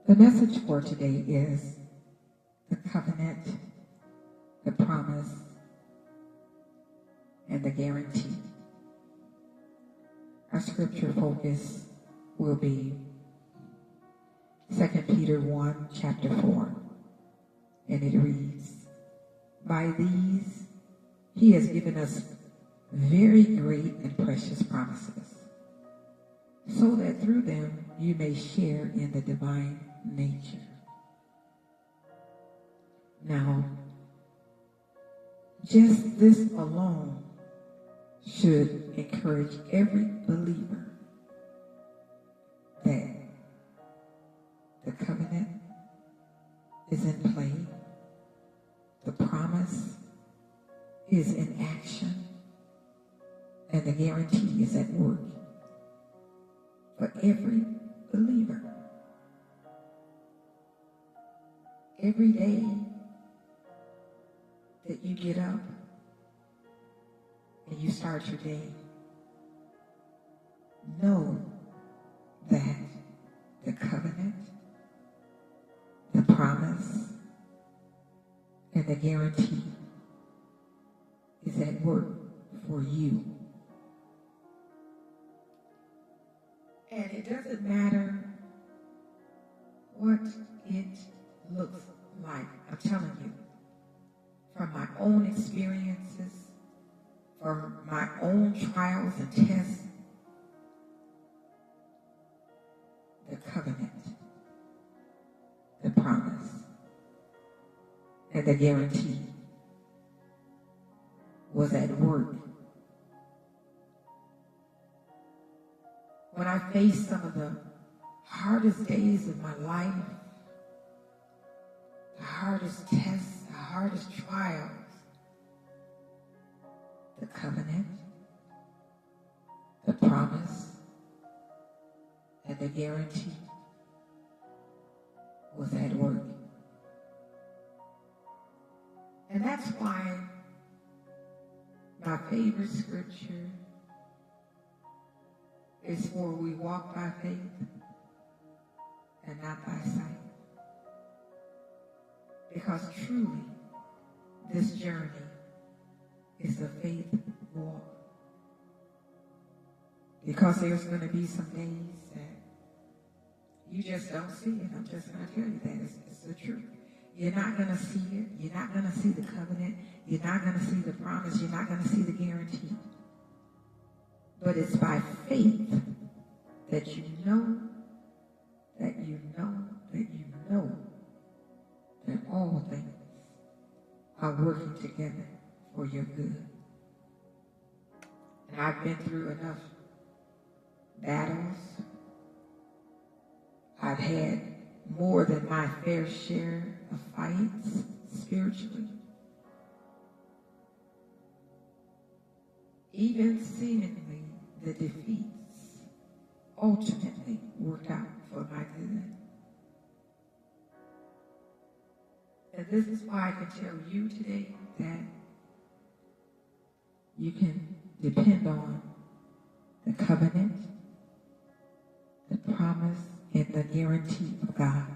The message for today is the covenant, the promise, and the guarantee. Our scripture focus will be 2 Peter 1, chapter 4, and it reads, "By these he has given us very great and precious promises, so that through them you may share in the divine nature." Now, just this alone should encourage every believer that the covenant is in play, the promise is in action, and the guarantee is at work for every believer. Every day that you get up and you start your day, know that the covenant, the promise, and the guarantee is at work for you. And it doesn't matter what it looks like. I'm telling you, from my own experiences, from my own trials and tests, the covenant, the promise, and the guarantee was at work. When I faced some of the hardest days of my life, the hardest tests, the hardest trials, the covenant, the promise, and the guarantee was at work. And that's why my favorite scripture is, "For we walk by faith and not by sight." Because truly, this journey is a faith walk. Because there's going to be some days that you just don't see it. I'm just going to tell you that. It's the truth. You're not going to see it. You're not going to see the covenant. You're not going to see the promise. You're not going to see the guarantee. But it's by faith that you know that you know that you know that all things are working together for your good. And I've been through enough battles. I've had more than my fair share of fights spiritually. Even seemingly the defeats ultimately worked out for my good. And this is why I can tell you today that you can depend on the covenant, the promise, and the guarantee of God.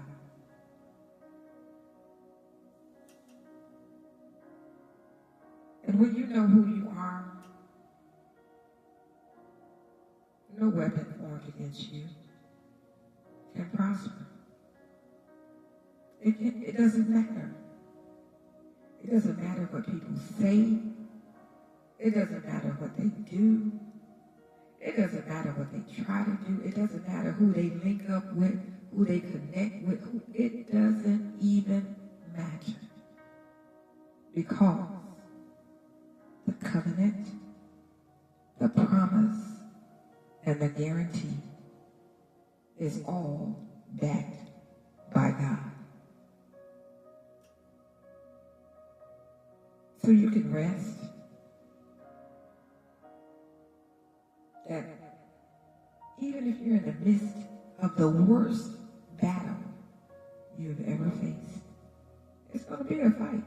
And when you know who you are, no weapon formed against you can prosper. It doesn't matter. It doesn't matter what people say. It doesn't matter what they do. It doesn't matter what they try to do. It doesn't matter who they link up with, who they connect with. It doesn't even matter. Because the covenant, the promise, and the guarantee is all backed by God. So you can rest that even if you're in the midst of the worst battle you've ever faced, it's going to be a fight.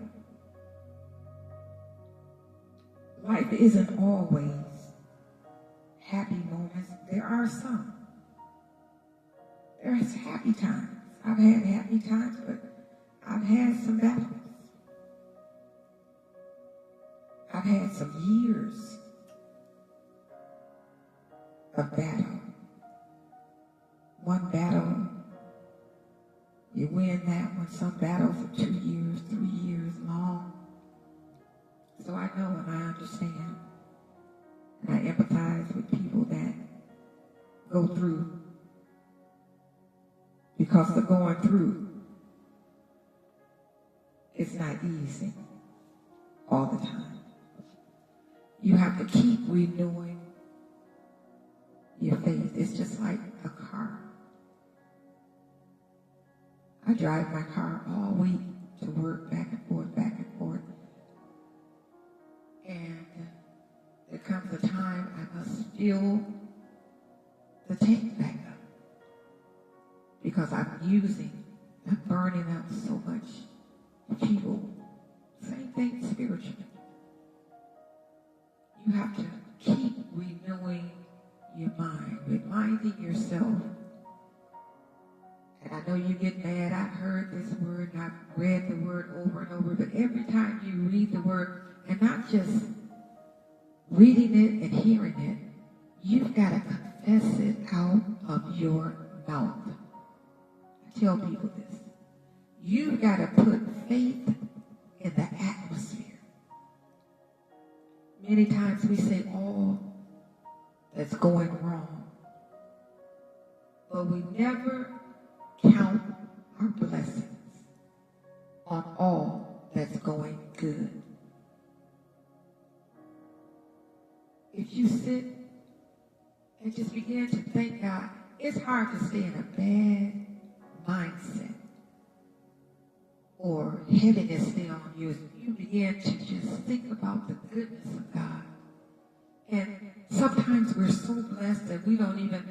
Life isn't always happy moments. There are some. There's happy times. I've had happy times, but I've had some battles. I've had some years of battle. One battle, you win that one. Some battles are 2 years, 3 years long. So I know and I understand. And I empathize with people that go through, because the going through is not easy all the time. You have to keep renewing your faith. It's just like a car. I drive my car all week to work, back and forth, back and forth. And there comes a time I must fill the tank back up, because I'm burning up so much fuel. Same thing spiritually. You have to keep renewing your mind, reminding yourself. And I know you get mad. I've heard this word, and I've read the word over and over, but every time you read the word, and not just reading it and hearing it, you've got to confess it out of your mouth. I tell people this. You've got to put faith in the atmosphere. Many times we say all that's going wrong, but we never count our blessings on all that's going good. If you sit and just begin to thank God, it's hard to stay in a bad mindset or heaviness stay on you. You begin to just think about the goodness of God. And sometimes we're so blessed that we don't even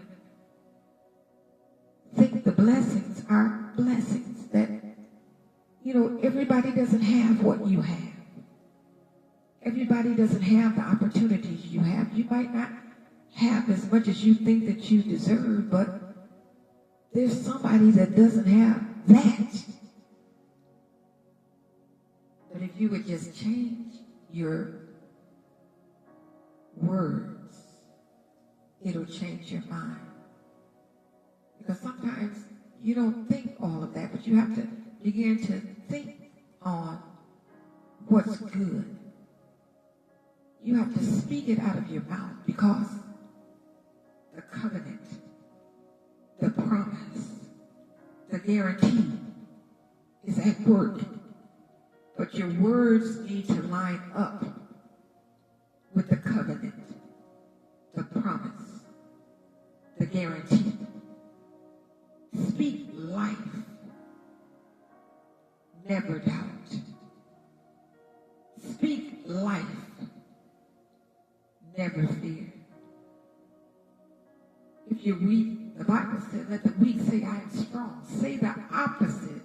think the blessings are blessings. That, everybody doesn't have what you have. Everybody doesn't have the opportunities you have. You might not have as much as you think that you deserve, but there's somebody that doesn't have that. But if you would just change your words, it'll change your mind. Because sometimes you don't think all of that, but you have to begin to think on what's good. You have to speak it out of your mouth, because the covenant, the promise, the guarantee is at work. But your words need to line up with the covenant, the promise, the guarantee. Speak life. Never doubt. Speak life. Never fear. If you're weak, the Bible says, let the weak say, I am strong. Say the opposite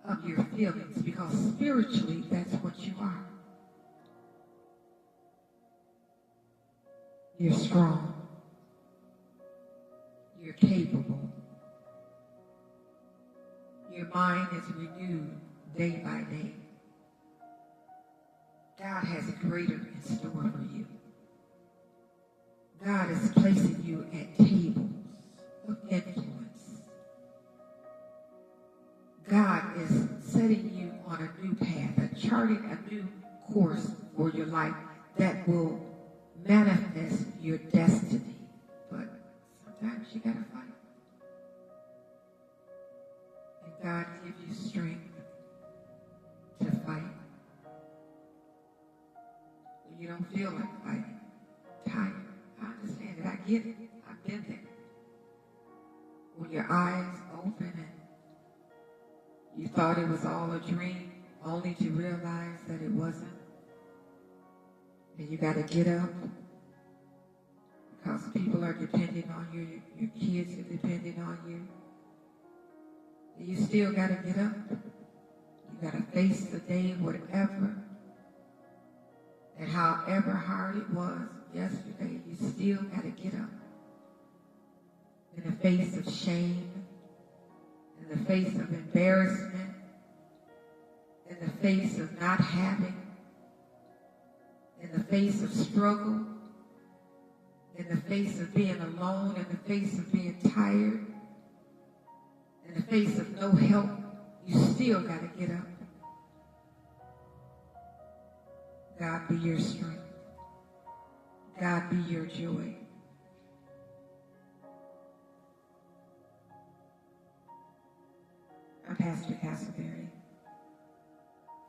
of your feelings, because spiritually, that's what you are. You're strong. You're capable. Your mind is renewed day by day. God has greater in store for you. God is placing you at tables of influence. God is setting you on a new path, charting a new course for your life that will manifest your destiny. But sometimes you gotta fight. And God gives you strength to fight. When you don't feel like fighting, tired. I understand it. I get it. I've been there. When your eyes open and you thought it was all a dream, only to realize that it wasn't. And you got to get up, because people are depending on you. Your kids are depending on you. And you still got to get up. You got to face the day, whatever. And however hard it was yesterday, you still got to get up. In the face of shame, in face of embarrassment, in the face of not having, in the face of struggle, in the face of being alone, in the face of being tired, in the face of no help, you still got to get up. God be your strength. God be your joy. I'm Pastor Castleberry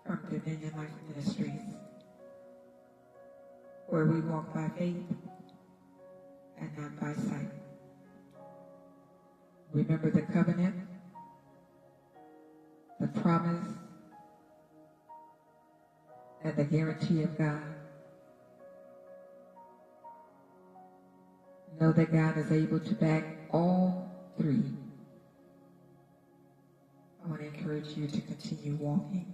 from Dominion Life Ministries, where we walk by faith and not by sight. Remember the covenant, the promise, and the guarantee of God. Know that God is able to back all three. I want to encourage you to continue walking